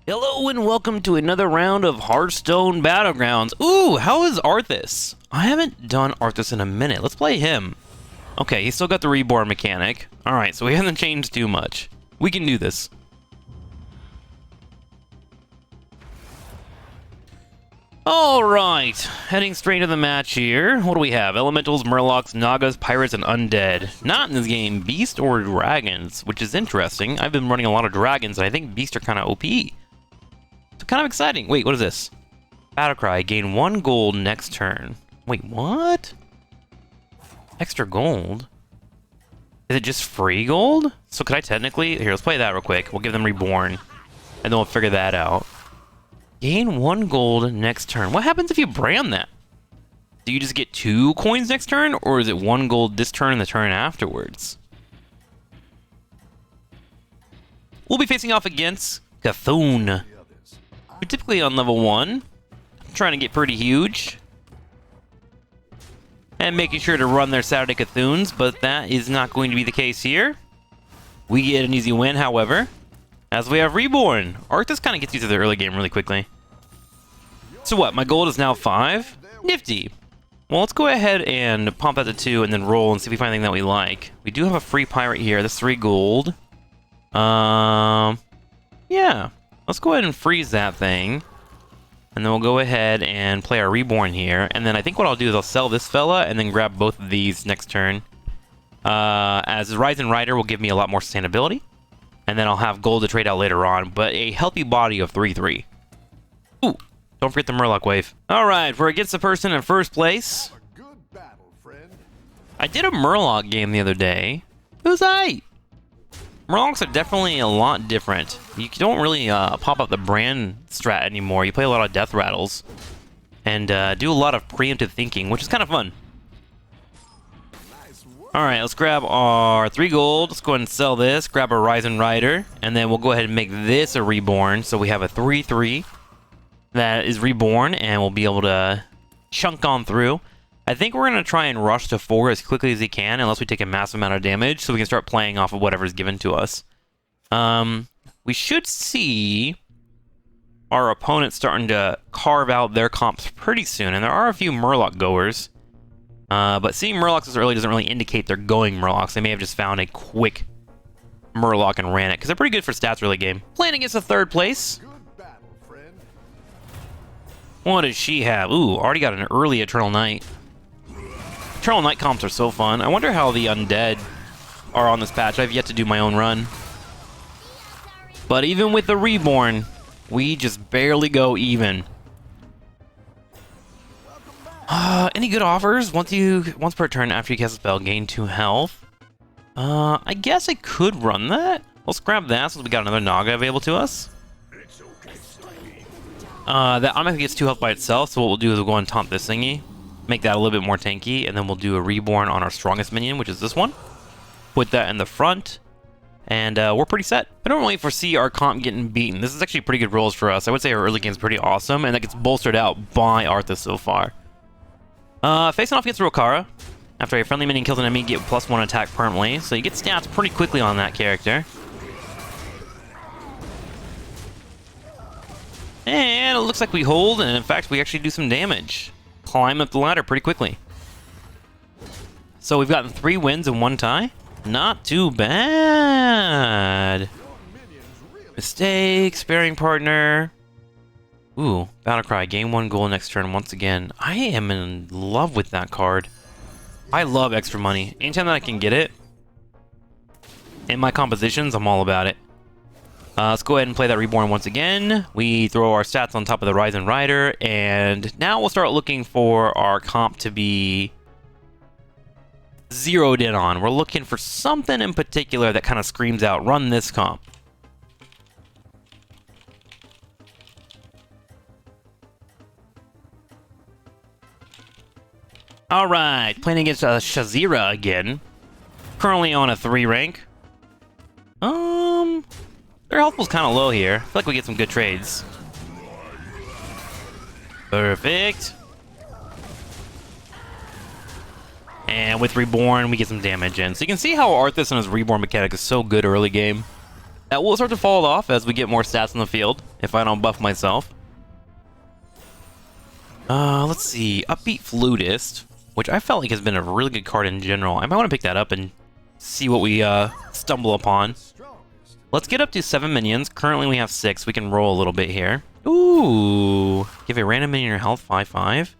Hello and welcome to another round of Hearthstone Battlegrounds. Ooh, how is Arthas? I haven't done Arthas in a minute. Let's play him. Okay, he's still got the reborn mechanic. Alright, so he hasn't changed too much. We can do this. Alright, heading straight to the match here. What do we have? Elementals, Murlocs, Nagas, Pirates, and Undead. Not in this game, Beast or Dragons, which is interesting. I've been running a lot of Dragons, and I think Beast are kind of OP. So kind of exciting. Wait, what is this? Battlecry, gain 1 gold next turn. Wait, what? Extra gold? Is it just free gold? So could I technically... Here, let's play that real quick. We'll give them Reborn, and then we'll figure that out. Gain 1 gold next turn. What happens if you brand that? Do you just get 2 coins next turn, or is it 1 gold this turn and the turn afterwards? We'll be facing off against Cthulhu. We're typically on level 1. I'm trying to get pretty huge. And making sure to run their Saturday Cthulhu's, but that is not going to be the case here. We get an easy win, however, as we have Reborn. Arthas kind of gets you through the early game really quickly. So what, my gold is now 5? Nifty. Well, let's go ahead and pump that to 2 and then roll and see if we find anything that we like. We do have a free pirate here. That's 3 gold. Yeah. Let's go ahead and freeze that thing. And then we'll go ahead and play our Reborn here. And then I think what I'll do is I'll sell this fella and then grab both of these next turn. As Rising Rider will give me a lot more sustainability. And then I'll have gold to trade out later on. But a healthy body of 3/3. Ooh, don't forget the Murloc wave. Alright, we're against the person in first place. I did a Murloc game the other day. It was aight. Murlocs are definitely a lot different. You don't really pop up the brand strat anymore. You play a lot of death rattles. And do a lot of preemptive thinking, which is kind of fun. Alright, let's grab our 3 gold. Let's go ahead and sell this. Grab a Rising Rider. And then we'll go ahead and make this a Reborn. So we have a 3/3 that is Reborn. And we'll be able to chunk on through. I think we're going to try and rush to 4 as quickly as we can, unless we take a massive amount of damage, so we can start playing off of whatever's given to us. We should see our opponents starting to carve out their comps pretty soon, and there are a few Murloc goers. But seeing Murlocs this early doesn't really indicate they're going Murlocs. They may have just found a quick Murloc and ran it, because they're pretty good for stats early game. Playing against the 3rd place. What does she have? Ooh, already got an early Eternal Night. Eternal Night comps are so fun. I wonder how the Undead are on this patch. I've yet to do my own run. But even with the Reborn, we just barely go even. Any good offers? Once per turn after you cast a spell, gain 2 health. I guess I could run that. Let's grab that since we got another Naga available to us. That automatically gets 2 health by itself, so what we'll do is we'll go and taunt this thingy. Make that a little bit more tanky, and then we'll do a Reborn on our strongest minion, which is this one. Put that in the front, and we're pretty set. I don't really foresee our comp getting beaten. This is actually pretty good rolls for us. I would say our early game's pretty awesome, and that gets bolstered out by Arthas so far. Facing off against Rokara. After a friendly minion kills an enemy, get +1 attack permanently, so you get stats pretty quickly on that character. And it looks like we hold, and in fact, we actually do some damage. Climb up the ladder pretty quickly. So we've gotten 3 wins and 1 tie. Not too bad. Mistake, sparing partner. Ooh, Battlecry, gain 1 gold next turn once again. I am in love with that card. I love extra money. Anytime that I can get it in my compositions, I'm all about it. Let's go ahead and play that Reborn once again. We throw our stats on top of the Rising Rider, and now we'll start looking for our comp to be zeroed in on. We're looking for something in particular that kind of screams out, run this comp. Alright, playing against Shazira again. Currently on a 3 rank. Their health was kind of low here. I feel like we get some good trades. Perfect. And with Reborn, we get some damage in. So you can see how Arthas and his Reborn mechanic is so good early game. That will start to fall off as we get more stats in the field, if I don't buff myself. Let's see. Upbeat Flutist, which I felt like has been a really good card in general. I might want to pick that up and see what we stumble upon. Let's get up to 7 minions. Currently we have 6. We can roll a little bit here. Ooh. Give a random minion your health 5/5.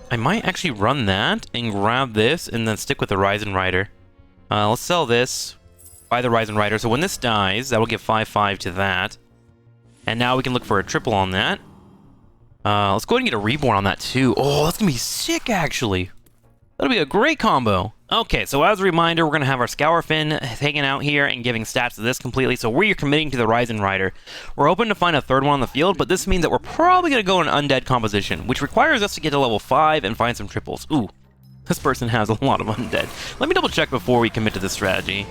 I might actually run that and grab this and then stick with the Ryzen Rider. Let's sell this. Buy the Ryzen Rider. So when this dies, that will give 5/5 to that. And now we can look for a triple on that. Let's go ahead and get a Reborn on that too. Oh, that's gonna be sick actually. That'll be a great combo. Okay, so as a reminder, we're gonna have our Scourfin hanging out here and giving stats to this completely. So we're committing to the Ryzen Rider. We're hoping to find a third one on the field, but this means that we're probably gonna go in undead composition, which requires us to get to level 5 and find some triples. Ooh, this person has a lot of undead. Let me double check before we commit to this strategy.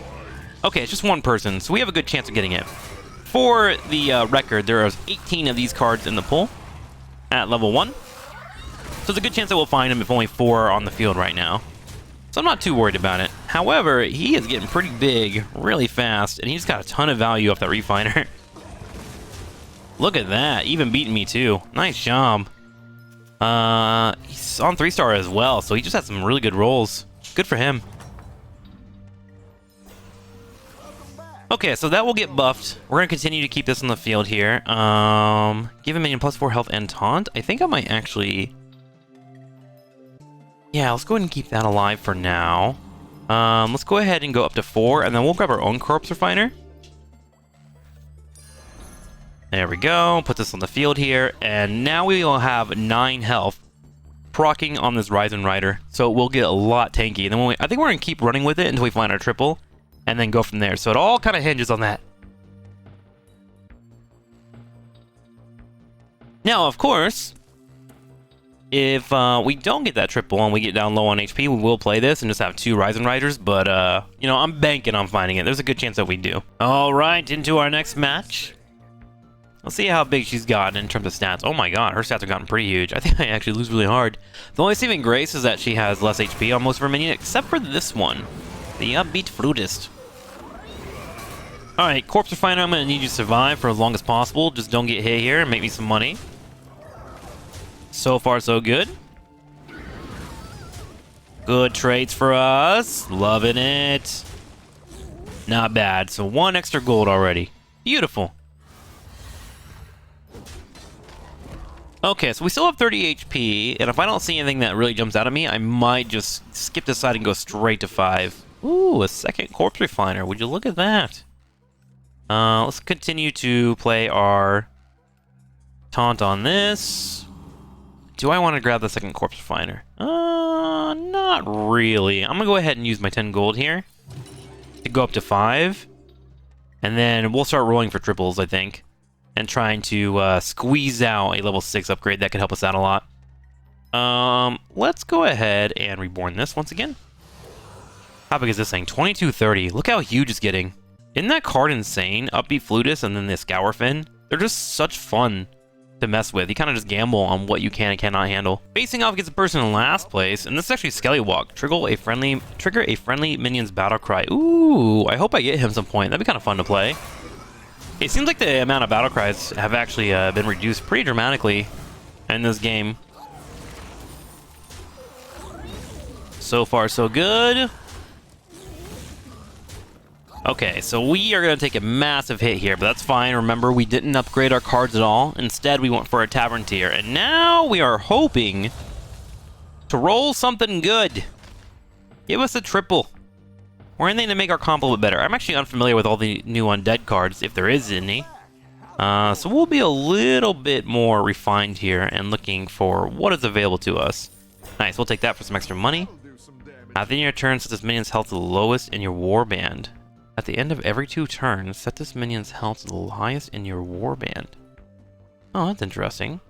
Okay, it's just one person, so we have a good chance of getting it. For the record, there are 18 of these cards in the pool at level 1. So there's a good chance that we'll find him if only 4 are on the field right now. So I'm not too worried about it. However, he is getting pretty big really fast, and he's got a ton of value off that refiner. Look at that, even beating me too. Nice job. He's on 3-star as well, so he just had some really good rolls. Good for him. Okay, so that will get buffed. We're going to continue to keep this on the field here. Give a minion +4 health and taunt. I think I might actually... Yeah, let's go ahead and keep that alive for now. Let's go ahead and go up to 4, and then we'll grab our own Corpse Refiner. There we go. Put this on the field here, and now we will have 9 health proccing on this Ryzen Rider. So we'll get a lot tanky. And then I think we're going to keep running with it until we find our triple, and then go from there. So it all kind of hinges on that. Now, of course, if we don't get that triple and we get down low on HP, we will play this and just have 2 Ryzen Riders, but, you know, I'm banking on finding it. There's a good chance that we do. All right, into our next match. Let's see how big she's gotten in terms of stats. Oh my god, her stats have gotten pretty huge. I think I actually lose really hard. The only saving grace is that she has less HP on most of her minions, except for this one, the Upbeat Flutist. Alright, Corpse Refiner, I'm going to need you to survive for as long as possible. Just don't get hit here and make me some money. So far, so good. Good trades for us. Loving it. Not bad. So 1 extra gold already. Beautiful. Okay, so we still have 30 HP, and if I don't see anything that really jumps out at me, I might just skip this side and go straight to 5. Ooh, a second Corpse Refiner. Would you look at that? Let's continue to play our taunt on this. Do I want to grab the second Corpse Refiner? Not really. I'm going to go ahead and use my 10 gold here to go up to 5. And then we'll start rolling for triples, I think. And trying to squeeze out a level 6 upgrade that could help us out a lot. Let's go ahead and reborn this once again. How big is this thing? 2230. Look how huge it's getting. Isn't that card insane? Upbeat Flutist and then the Scourfin. They're just such fun to mess with. You kind of just gamble on what you can and cannot handle. Facing off against a person in last place, and this is actually Skellywalk. Trigger a friendly minion's battle cry. Ooh, I hope I get him some point. That'd be kind of fun to play. It seems like the amount of battle cries have actually been reduced pretty dramatically in this game. So far, so good. Okay, so we are going to take a massive hit here, but that's fine. Remember, we didn't upgrade our cards at all. Instead, we went for a Tavern tier, and now we are hoping to roll something good. Give us a triple. Or anything to make our comp a little bit better. I'm actually unfamiliar with all the new undead cards, if there is any. So we'll be a little bit more refined here and looking for what is available to us. Nice, we'll take that for some extra money. At the end of your turn, set this minion's health to the lowest in your warband. At the end of every 2 turns, set this minion's health to the highest in your warband. Oh, that's interesting.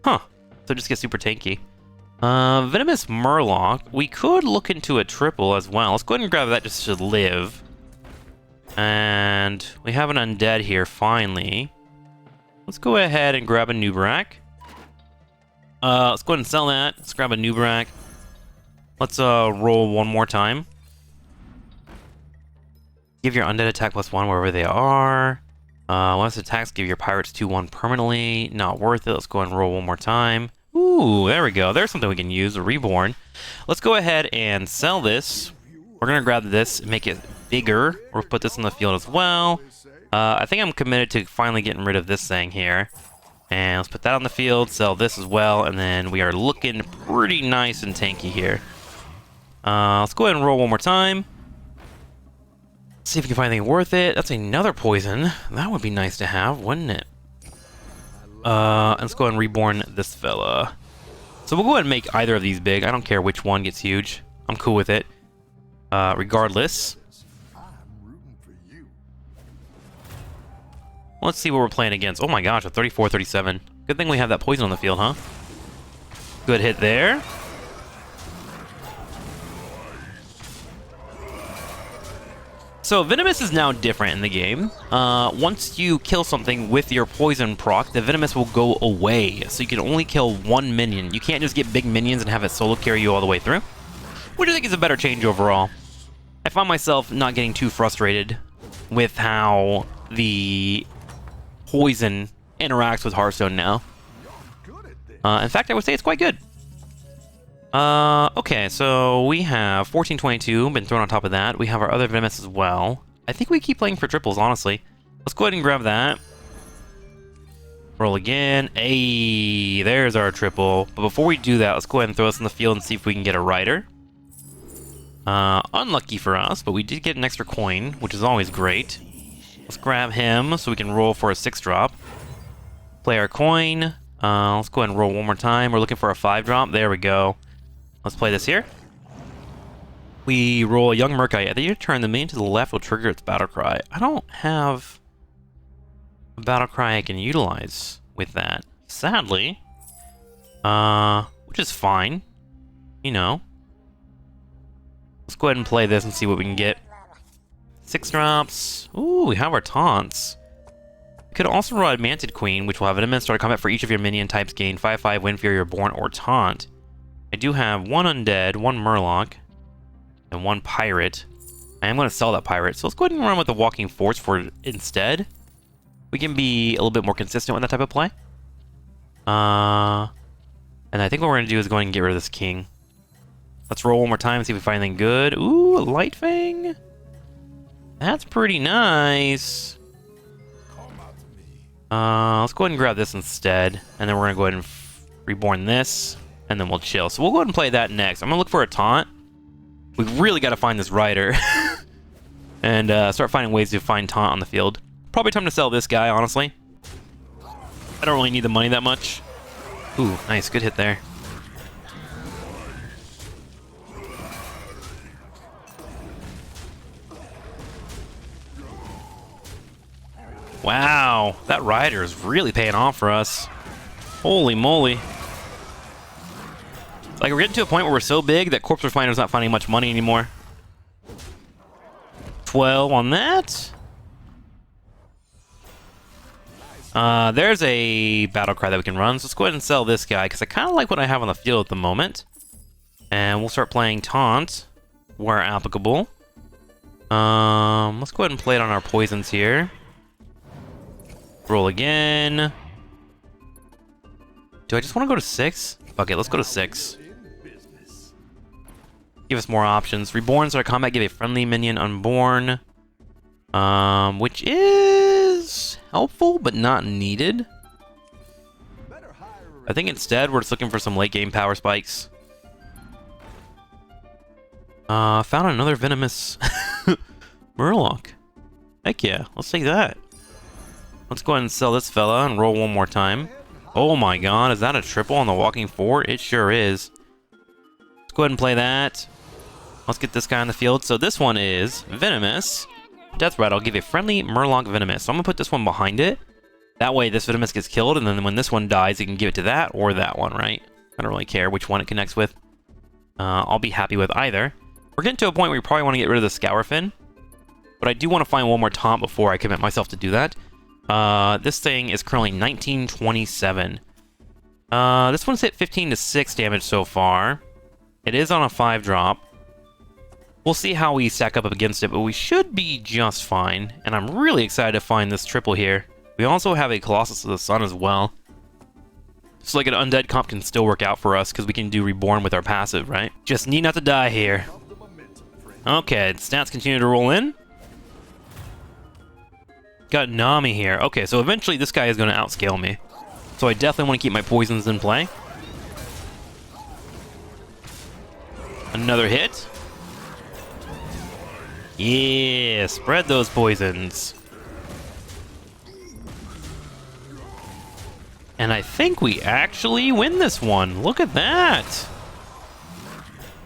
Huh. So it just gets super tanky. Venomous Murloc. We could look into a triple as well. Let's go ahead and grab that just to live. And we have an undead here, finally. Let's go ahead and grab a Nubrak. Let's go ahead and sell that. Let's grab a Nubrak. Let's roll one more time. Give your undead attack +1 wherever they are. Once attacks, give your pirates 2/1 permanently. Not worth it. Let's go and roll one more time. Ooh, there we go. There's something we can use, a reborn. Let's go ahead and sell this. We're going to grab this and make it bigger. We'll put this in the field as well. I think I'm committed to finally getting rid of this thing here. And let's put that on the field, sell this as well, and then we are looking pretty nice and tanky here. Let's go ahead and roll one more time. See if we can find anything worth it. That's another poison. That would be nice to have, wouldn't it? Let's go ahead and reborn this fella. So we'll go ahead and make either of these big. I don't care which one gets huge. I'm cool with it. Regardless. Let's see what we're playing against. Oh my gosh, a 34-37. Good thing we have that poison on the field, huh? Good hit there. So Venomous is now different in the game. Once you kill something with your poison proc, the Venomous will go away. So you can only kill one minion. You can't just get big minions and have it solo carry you all the way through. Which I think is a better change overall. I find myself not getting too frustrated with how the poison interacts with Hearthstone now. In fact, I would say it's quite good. Okay, so we have 1422, been thrown on top of that. We have our other Venomous as well. I think we keep playing for triples, honestly. Let's go ahead and grab that. Roll again. Hey, there's our triple. But before we do that, let's go ahead and throw this in the field and see if we can get a rider. Unlucky for us, but we did get an extra coin, which is always great. Let's grab him so we can roll for a 6-drop. Play our coin. Let's go ahead and roll one more time. We're looking for a 5-drop. There we go. Let's play this here. We roll a young Murkite. At the your turn, the minion to the left will trigger its battle cry. I don't have a battle cry I can utilize with that, sadly. Which is fine. You know. Let's go ahead and play this and see what we can get. 6 drops. Ooh, we have our taunts. We could also roll a Manted Queen, which will have an immense start of combat for each of your minion types. Gain 5/5 when fear you're born or taunt. I do have 1 undead, 1 murloc, and 1 pirate. I am going to sell that pirate, so let's go ahead and run with the walking force for it instead. We can be a little bit more consistent with that type of play. And I think what we're going to do is go ahead and get rid of this king. Let's roll one more time and see if we find anything good. Ooh, a Light Fang. That's pretty nice. Let's go ahead and grab this instead, and then we're going to go ahead and reborn this. And then we'll chill. So we'll go ahead and play that next. I'm going to look for a taunt. We've really got to find this rider. And start finding ways to find taunt on the field. Probably time to sell this guy, honestly. I don't really need the money that much. Ooh, nice. Good hit there. Wow. That rider is really paying off for us. Holy moly. Like, we're getting to a point where we're so big that Corpse Refiner's not finding much money anymore. 12 on that. There's a battle cry that we can run, so let's go ahead and sell this guy, because I kind of like what I have on the field at the moment. And we'll start playing Taunt, where applicable. Let's go ahead and play it on our poisons here. Roll again. Do I just want to go to 6? Okay, let's go to 6. Give us more options. Reborn, start combat, give a friendly minion unborn. Which is helpful, but not needed. I think instead we're just looking for some late game power spikes. Found another venomous Murloc. Heck yeah, let's take that. Let's go ahead and sell this fella and roll one more time. Oh my god, is that a triple on the walking forward? It sure is. Let's go ahead and play that. Let's get this guy on the field. So this one is Venomous. Death Rattle, give a friendly Murloc Venomous. So I'm going to put this one behind it. That way this Venomous gets killed, and then when this one dies, you can give it to that or that one, right? I don't really care which one it connects with. I'll be happy with either. We're getting to a point where you probably want to get rid of the Scourfin. But I do want to find one more taunt before I commit myself to do that. This thing is currently 1927. This one's hit 15 to 6 damage so far. It is on a 5-drop. We'll see how we stack up against it, but we should be just fine. And I'm really excited to find this triple here. We also have a Colossus of the Sun as well. So like an undead comp can still work out for us because we can do Reborn with our passive, right? Just need not to die here. Okay, stats continue to roll in. Got Nami here. Okay, so eventually this guy is going to outscale me. So I definitely want to keep my poisons in play. Another hit. Yeah, spread those poisons. And I think we actually win this one. Look at that.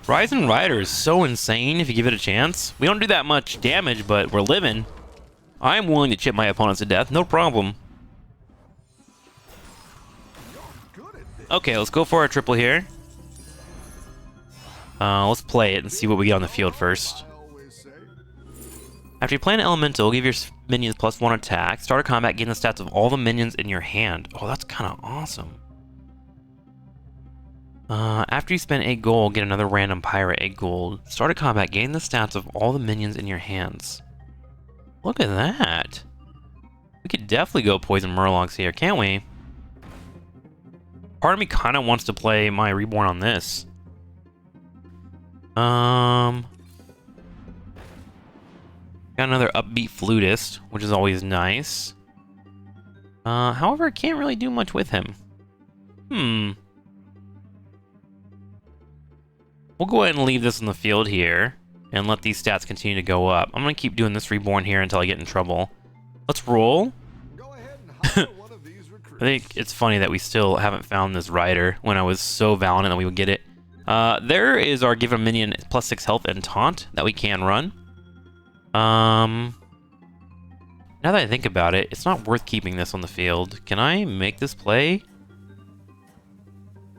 Ryzen Rider is so insane if you give it a chance. We don't do that much damage, but we're living. I'm willing to chip my opponents to death, no problem. Okay, let's go for our triple here. Let's play it and see what we get on the field first. After you play an elemental, give your minions +1 attack. Start a combat, gain the stats of all the minions in your hand. Oh, that's kind of awesome. After you spend 8 gold, get another random pirate 8 gold. Start a combat, gain the stats of all the minions in your hands. Look at that. We could definitely go poison Murlocs here, can't we? Part of me kind of wants to play my Reborn on this. Got another upbeat flutist, which is always nice. However, I can't really do much with him. We'll go ahead and leave this in the field here and let these stats continue to go up. I'm going to keep doing this Reborn here until I get in trouble. Let's roll. Go ahead and hire one of these recruits. I think it's funny that we still haven't found this rider when I was so valiant that we would get it. There is our give a minion +6 health and taunt that we can run. Now that I think about it, it's not worth keeping this on the field. Can I make this play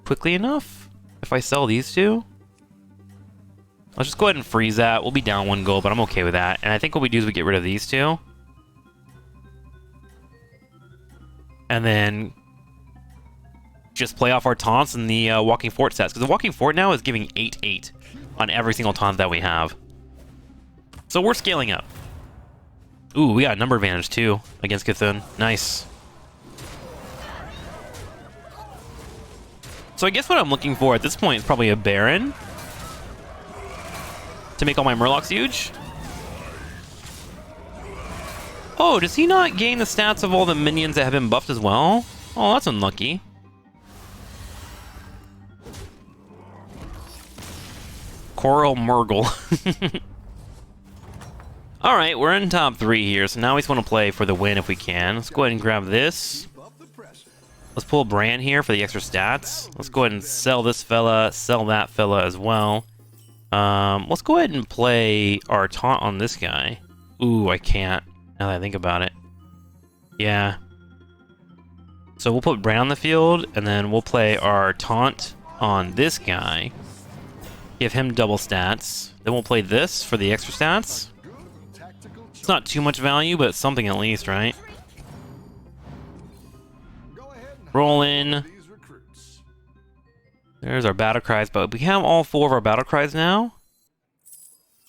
quickly enough if I sell these two? Let's just go ahead and freeze that. We'll be down 1 gold, but I'm okay with that. And I think what we do is we get rid of these two. And then just play off our taunts and the Walking Fort stats. Because the Walking Fort now is giving 8/8 on every single taunt that we have. So we're scaling up. Ooh, we got a number advantage too against Cthulhu. Nice. So I guess what I'm looking for at this point is probably a Baron to make all my Murlocs huge. Oh, does he not gain the stats of all the minions that have been buffed as well? Oh, that's unlucky. Coral Murgle. Alright, we're in top 3 here, so now we just want to play for the win if we can. Let's go ahead and grab this. Let's pull Bran here for the extra stats. Let's go ahead and sell this fella, sell that fella as well. Let's go ahead and play our taunt on this guy. Ooh, I can't, now that I think about it. Yeah. So we'll put Bran on the field, and then we'll play our taunt on this guy. Give him double stats. Then we'll play this for the extra stats. It's not too much value, but it's something at least, right? Roll in. There's our battle cries, but we have all 4 of our battle cries now.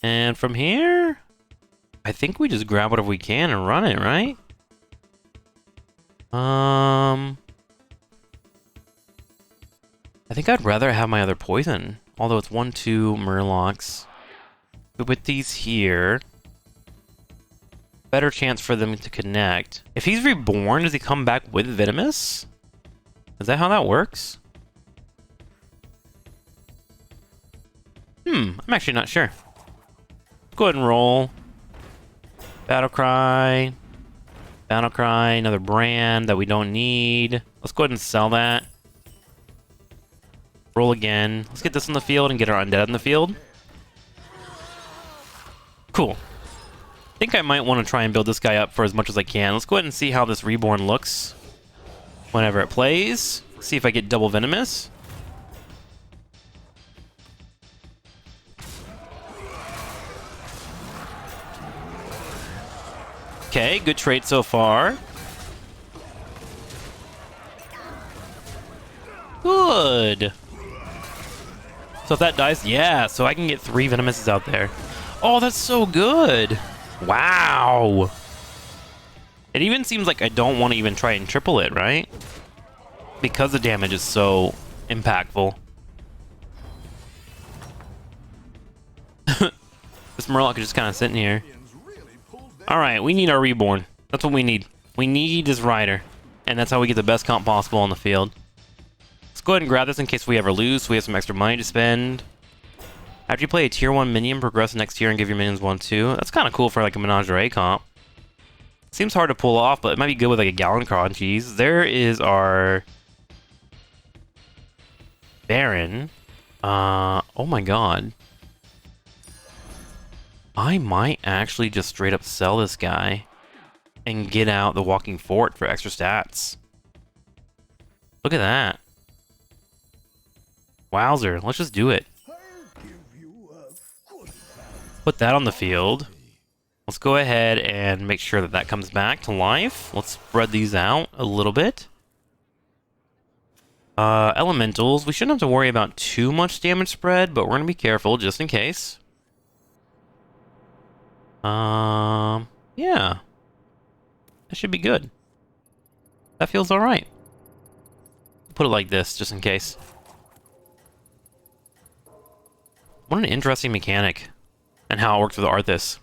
And from here, I think we just grab whatever we can and run it, right? I think I'd rather have my other poison, although it's 1/2 Murlocs. But with these here, better chance for them to connect. If he's reborn, does he come back with Venomous? Is that how that works? I'm actually not sure. Go ahead and roll. Battle Cry. Battle Cry, another brand that we don't need. Let's go ahead and sell that. Roll again. Let's get this in the field and get our undead in the field. Cool. I think I might want to try and build this guy up for as much as I can. Let's go ahead and see how this Reborn looks whenever it plays. See if I get double Venomous. Okay, good trade so far. Good. So if that dies, yeah, so I can get 3 Venomouses out there. Oh, that's so good. Wow. It even seems like I don't want to even try and triple it, right? Because the damage is so impactful. This Murloc is just kind of sitting here. Alright, we need our Reborn. That's what we need. We need this Rider. And that's how we get the best comp possible on the field. Let's go ahead and grab this in case we ever lose, so we have some extra money to spend. After you play a tier 1 minion, progress next tier and give your minions 1/2. That's kind of cool for like a Menagerie comp. Seems hard to pull off, but it might be good with like a Gallon cheese. There is our Baron. Oh my god. I might actually just straight up sell this guy and get out the Walking Fort for extra stats. Look at that. Wowzer, let's just do it. Put that on the field. Let's go ahead and make sure that that comes back to life. Let's spread these out a little bit. Elementals, we shouldn't have to worry about too much damage spread, but we're going to be careful just in case. Yeah. That should be good. That feels alright. Put it like this, just in case. What an interesting mechanic. And how it works with Arthas.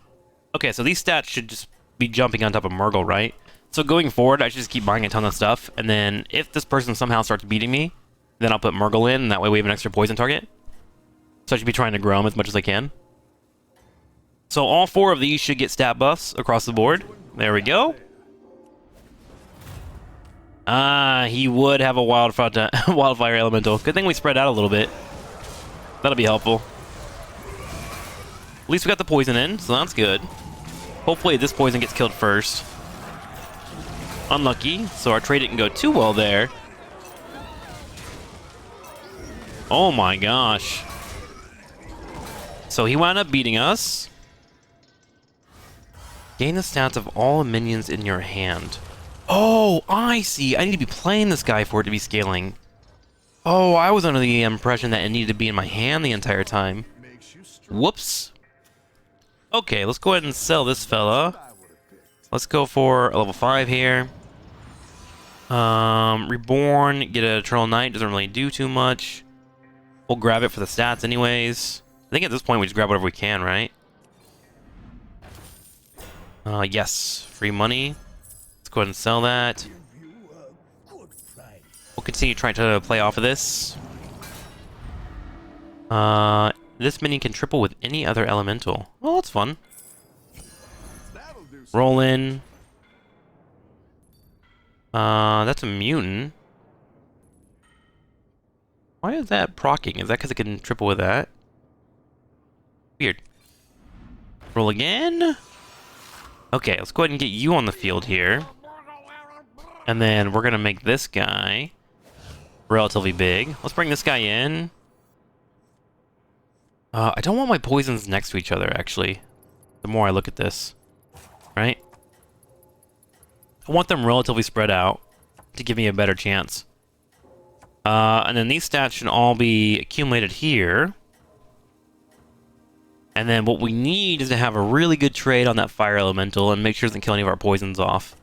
Okay, so these stats should just be jumping on top of Murgle, right? So going forward, I should just keep buying a ton of stuff, and then if this person somehow starts beating me, then I'll put Murgle in, and that way we have an extra poison target. So I should be trying to grow them as much as I can. So all 4 of these should get stat buffs across the board. There we go. He would have a wildfire elemental. Good thing we spread out a little bit. That'll be helpful. At least we got the poison in, so that's good. Hopefully this poison gets killed first. Unlucky, so our trade didn't go too well there. Oh my gosh. So he wound up beating us. Gain the stats of all the minions in your hand. Oh, I see. I need to be playing this guy for it to be scaling. Oh, I was under the impression that it needed to be in my hand the entire time. Whoops. Okay, let's go ahead and sell this fella. Let's go for a level 5 here. Reborn, get a Eternal Knight, doesn't really do too much. We'll grab it for the stats anyways. I think at this point we just grab whatever we can, right? Yes, free money. Let's go ahead and sell that. We'll continue trying to play off of this. This minion can triple with any other elemental. Well, that's fun. Roll in. That's a mutant. Why is that proccing? Is that because it can triple with that? Weird. Roll again. Okay, let's go ahead and get you on the field here. And then we're going to make this guy relatively big. Let's bring this guy in. I don't want my poisons next to each other, actually. The more I look at this. Right? I want them relatively spread out to give me a better chance. And then these stats should all be accumulated here. And then what we need is to have a really good trade on that fire elemental and make sure it doesn't kill any of our poisons off.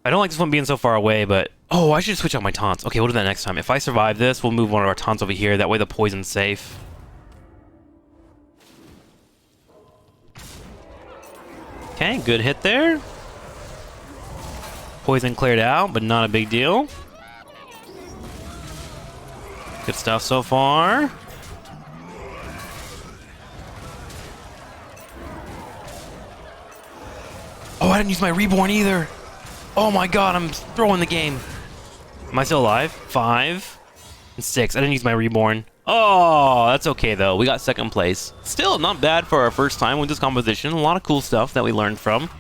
I don't like this one being so far away, but... Oh, I should switch out my taunts. Okay, we'll do that next time. If I survive this, we'll move one of our taunts over here. That way the poison's safe. Okay, good hit there. Poison cleared out, but not a big deal. Good stuff so far. Oh, I didn't use my reborn either. Oh my god, I'm throwing the game. Am I still alive? 5 and 6. I didn't use my reborn. Oh, that's okay though. We got second place. Still not bad for our first time with this composition. A lot of cool stuff that we learned from.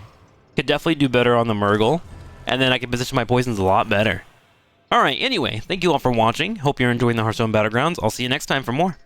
Could definitely do better on the Murgle. And then I can position my poisons a lot better. Alright, anyway, thank you all for watching. Hope you're enjoying the Hearthstone Battlegrounds. I'll see you next time for more.